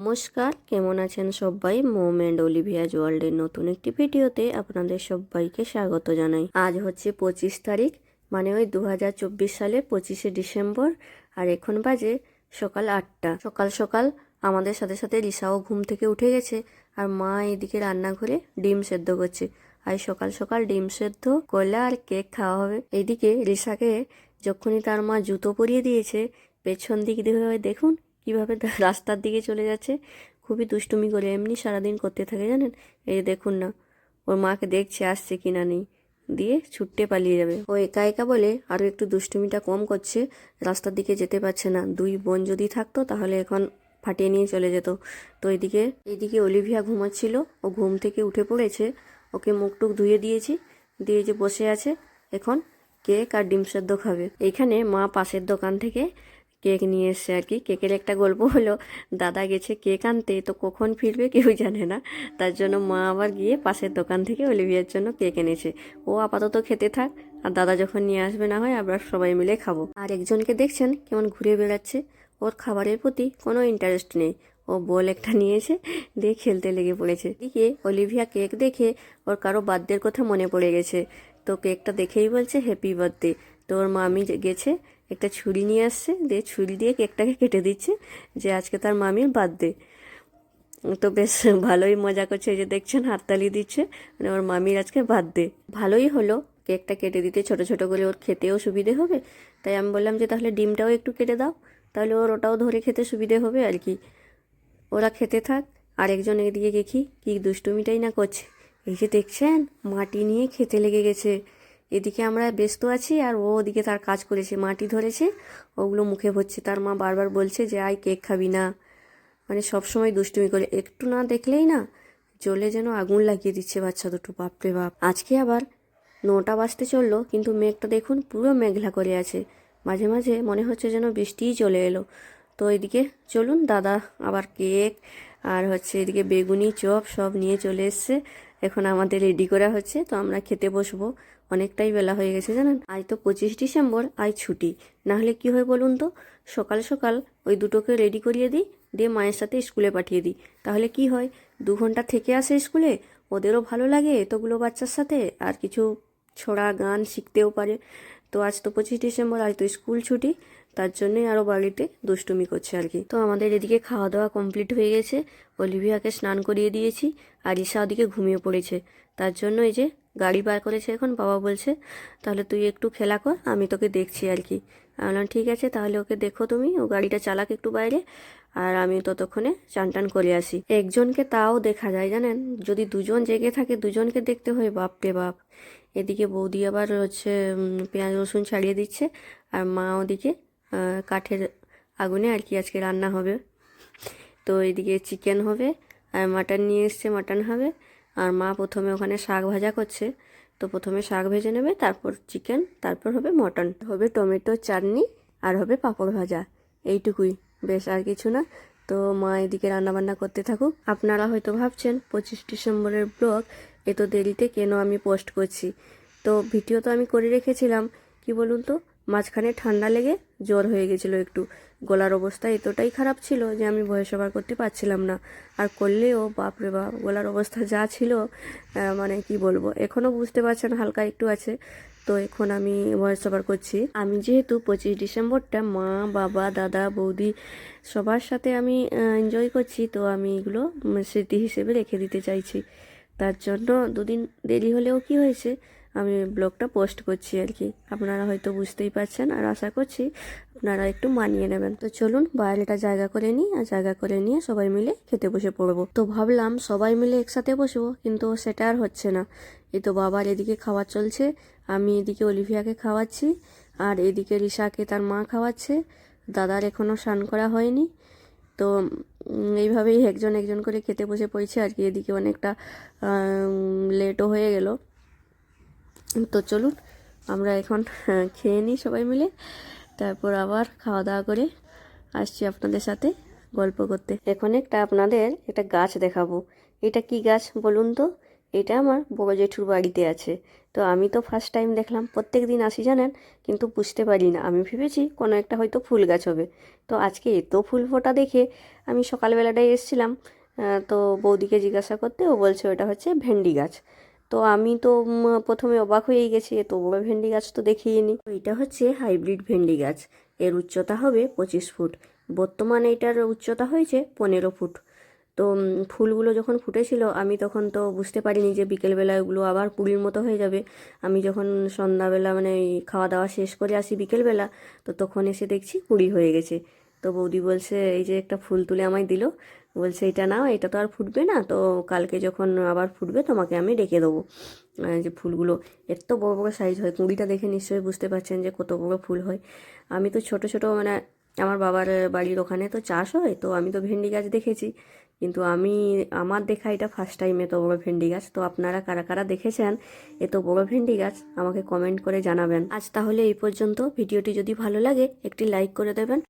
নমস্কার, কেমন আছেন সবাই? মোম অ্যান্ড অলিভিয়াজ ওয়ার্ল্ডের নতুন একটি ভিডিওতে আপনাদের সবাইকে স্বাগত জানাই। আজ হচ্ছে 25 তারিখ, মানে ওই 2024 সালের 25শে ডিসেম্বর। আর এখন বাজে সকাল 8টা। সকাল সকাল আমাদের সাথে সাথে রিসাও ঘুম থেকে উঠে গেছে। আর মা এদিকে রান্নাঘরে ডিম সেদ্ধ করছে। আর সকাল সকাল ডিম সেদ্ধ করলে আর কেক খাওয়া হবে। এইদিকে রিসাকে যখনই তার মা জুতো পরিয়ে দিয়েছে, পেছন দিক দিয়ে দেখুন কিভাবে রাস্তার দিকে চলে যাচ্ছে। খুবই দুষ্টুমি করে, এমনি সারাদিন করতে থাকে জানেন। এই যে দেখুন না, ওর মাকে দেখছে আসছে কিনা নেই, দিয়ে ছুটতে পালিয়ে যাবে। ও একা একা বলে আরও একটু দুষ্টুমিটা কম করছে, রাস্তার দিকে যেতে পারছে না। দুই বোন যদি থাকতো তাহলে এখন ফাটিয়ে নিয়ে চলে যেত। তো এইদিকে অলিভিয়া ঘুমাচ্ছিল, ও ঘুম থেকে উঠে পড়েছে। ওকে মুখ টুক ধুয়ে দিয়েছি, দিয়ে যে বসে আছে এখন কেক আর ডিম সেদ্ধ খাবে। এইখানে মা পাশের দোকান থেকে কেক নিয়ে এসছে আর কি। কেকের একটা গল্প হলো, দাদা গেছে কেক আনতে, তো কখন ফিরবে কেউ জানে না। তার জন্য মা আবার গিয়ে পাশের দোকান থেকে অলিভিয়ার জন্য কেক এনেছে। ও আপাতত খেতে থাক, আর দাদা যখন নিয়ে আসবে না হয় আবার সবাই মিলে খাবো। আর একজনকে দেখছেন কেমন ঘুরে বেড়াচ্ছে, ওর খাবারের প্রতি কোনো ইন্টারেস্ট নেই। ও বল একটা নিয়েছে, দিয়ে খেলতে লেগে পড়েছে। এদিকে অলিভিয়া কেক দেখে ওর কারো বার্থডের কথা মনে পড়ে গেছে। তো কেকটা দেখেই বলছে হ্যাপি বার্থডে। তো ওর মামি গেছে, একটা ছুরি নিয়ে আসছে, দিয়ে ছুরি দিয়ে কেকটাকে কেটে দিচ্ছে, যে আজকে তার মামির বার্থডে। তো বেশ ভালোই মজা করছে, এই যে দেখছেন হাততালি দিচ্ছে, মানে ওর মামির আজকে বার্থডে। ভালোই হলো কেকটা কেটে দিতে, ছোট ছোট করে, ওর খেতেও সুবিধে হবে। তাই আমি বললাম যে তাহলে ডিমটাও একটু কেটে দাও, তাহলে ওর ওটাও ধরে খেতে সুবিধে হবে আর কি। ওরা খেতে থাক। আরেকজন এদিকে দেখি কি দুষ্টুমিটাই না করছে। এই যে দেখছেন মাটি নিয়ে খেতে লেগে গেছে। এদিকে আমরা ব্যস্ত আছি আর ও ওদিকে তার কাজ করেছে, মাটি ধরেছে, ওগুলো মুখে ভরছে। তার মা বারবার বলছে যে আই কেক খাবি না, মানে সবসময় দুষ্টুমি করে, একটু না দেখলেই না জ্বলে যেন আগুন লাগিয়ে দিচ্ছে বাচ্চা দুটো। বাপরে বাপ। আজকে আবার 9টা বাজতে চললো, কিন্তু মেঘটা দেখুন পুরো মেঘলা করে আছে। মাঝে মাঝে মনে হচ্ছে যেন বৃষ্টিই চলে এলো। তো এদিকে চলুন, দাদা আবার কেক আর হচ্ছে এদিকে বেগুনি চপ সব নিয়ে চলে এসছে। এখন আমাদের রেডি করা হচ্ছে, তো আমরা খেতে বসবো। অনেকটাই বেলা হয়ে গেছে জানেন। আজ তো 25 ডিসেম্বর, আজ ছুটি। না হলে কি হয় বলুন তো, সকাল সকাল ওই দুটোকে রেডি করিয়ে দিই, দিয়ে মায়ের সাথে স্কুলে পাঠিয়ে দিই। তাহলে কি হয়, 2 ঘন্টা থেকে আসে স্কুলে, ওদেরও ভালো লাগে এতগুলো বাচ্চার সাথে, আর কিছু ছড়া গান শিখতেও পারে। তো আজ তো 25 ডিসেম্বর, আজ তো স্কুল ছুটি, তার জন্যই আরও বাড়িতে দুষ্টুমি করছে আর কি। তো আমাদের এদিকে খাওয়া দাওয়া কমপ্লিট হয়ে গেছে, অলিভিয়াকে স্নান করিয়ে দিয়েছি, আর ঈশা ওদিকে ঘুমিয়ে পড়েছে। তার জন্য এই যে গাড়ি বার করেছে এখন, বাবা বলছে তাহলে তুই একটু খেলা কর, আমি তোকে দেখছি আর কি। আমি বললাম ঠিক আছে, তাহলে ওকে দেখো তুমি, ও গাড়িটা চালাক একটু বাইরে, আর আমি ততক্ষণে চান টান করে আসি। একজনকে তাও দেখা যায় জানেন, যদি দুজন জেগে থাকে দুজনকে দেখতে হয়, বাপরে বাপ। এদিকে বৌদি আবার হচ্ছে পেঁয়াজ রসুন ছাড়িয়ে দিচ্ছে, আর মা ওদিকে কাঠের আগুনে আর কি আজকে রান্না হবে। তো এদিকে চিকেন হবে, আর মাটন নিয়ে এসছে, মাটন হবে। আর মা প্রথমে ওখানে শাক ভাজা করছে, তো প্রথমে শাক ভেজে নেবে, তারপর চিকেন, তারপর হবে মটন, হবে টমেটো চাটনি, আর হবে পাঁপড় ভাজা। এইটুকুই, বেশ আর কিছু না। তো মা এদিকে রান্নাবান্না করতে থাকুক। আপনারা হয়তো ভাবছেন 25 ডিসেম্বরের ব্লগ এত দেরিতে কেন আমি পোস্ট করছি। তো ভিডিও তো আমি করে রেখেছিলাম, কি বলুন তো, মাঝখানে ঠান্ডা লেগে জ্বর হয়ে গেছিলো একটু। গলার অবস্থা এতটাই খারাপ ছিল যে আমি ভয়েস ওভার করতে পারছিলাম না। আর করলেও বাপরে বাপ, গলার অবস্থা যা ছিল, মানে কি বলবো, এখনও বুঝতে পারছেন হালকা একটু আছে। তো এখন আমি ভয়েস ওভার করছি। আমি যেহেতু 25 ডিসেম্বরটা মা বাবা দাদা বৌদি সবার সাথে আমি এনজয় করছি, তো আমি এগুলো স্মৃতি হিসেবে রেখে দিতে চাইছি। তার জন্য দুদিন দেরি হলেও কি হয়েছে, আমি ব্লগটা পোস্ট করছি আর কি। আপনারা হয়তো বুঝতেই পারছেন, আর আশা করছি আপনারা একটু মানিয়ে নেবেন। তো চলুন বাইরেটা জায়গা করে নিই, আর জায়গা করে নিয়ে সবাই মিলে খেতে বসে পড়বো। তো ভাবলাম সবাই মিলে একসাথে বসবো, কিন্তু সেটা আর হচ্ছে না। এই তো বাবার এদিকে খাওয়া চলছে, আমি এদিকে অলিভিয়াকে খাওয়াচ্ছি, আর এদিকে রিশাকে তার মা খাওয়াচ্ছে। দাদার এখনও স্নান করা হয়নি। তো এইভাবেই একজন একজন করে খেতে বসে পড়েছে আর কি। এদিকে অনেকটা লেটও হয়ে গেল। তো চলুন আমরা এখন খেয়ে নিই সবাই মিলে, তারপর আবার খাওয়া দাওয়া করে আসছি আপনাদের সাথে গল্প করতে। এখন আপনাদের একটা গাছ দেখাবো। এটা কি গাছ বলুন তো? এটা আমার বড় জেঠুর বাড়িতে আছে। তো আমি তো ফার্স্ট টাইম দেখলাম, প্রত্যেক দিন আসি জানেন, কিন্তু বুঝতে পারি না, আমি ভেবেছি কোনো একটা হয়তো ফুল গাছ হবে। তো আজকে এত ফুল ফোটা দেখে আমি সকালবেলাটায় এসেছিলাম, তো বৌদিকে জিজ্ঞাসা করতে, ও বলছে ওটা হচ্ছে ভেন্ডি গাছ। তো আমি তো প্রথমে অবাক হয়েই গেছি, এত বড় ভেন্ডি গাছ তো দেখিনি। এটা হচ্ছে হাইব্রিড ভেন্ডি গাছ, এর উচ্চতা হবে 25 ফুট। বর্তমানে এটার উচ্চতা হয়েছে 15 ফুট। তো ফুলগুলো যখন ফুটেছিল আমি তখন তো বুঝতে পারিনি যে বিকেলবেলা ওগুলো আবার কুড়ির মতো হয়ে যাবে। আমি যখন সন্ধ্যাবেলা মানে এই খাওয়া দাওয়া শেষ করে আসি বিকেলবেলা, তো তখন এসে দেখছি কুড়ি হয়ে গেছে। তো বৌদি বলছে, এই যে একটা ফুল তুলে আমায় দিল, বলছে এটা নাও, এটা তো আর ফুটবে না, তো কালকে যখন আবার ফুটবে তোমাকে আমি ডেকে দেবো। যে ফুলগুলো এত বড় বড় সাইজ হয়, কুঁড়িটা দেখে নিশ্চয়ই বুঝতে পারছেন যে কত বড় ফুল হয়। আমি তো ছোট ছোট মানে আমার বাবার বাড়ির ওখানে তো চাষ হয়, তো আমি তো ভেন্ডি গাছ দেখেছি, কিন্তু আমার দেখা এটা ফার্স্ট টাইম এত বড় ভেন্ডি গাছ। তো আপনারা কারা কারা দেখেছেন এত বড় ভেন্ডি গাছ আমাকে কমেন্ট করে জানাবেন। আজ তাহলে এই পর্যন্ত। ভিডিওটি যদি ভালো লাগে একটি লাইক করে দেবেন।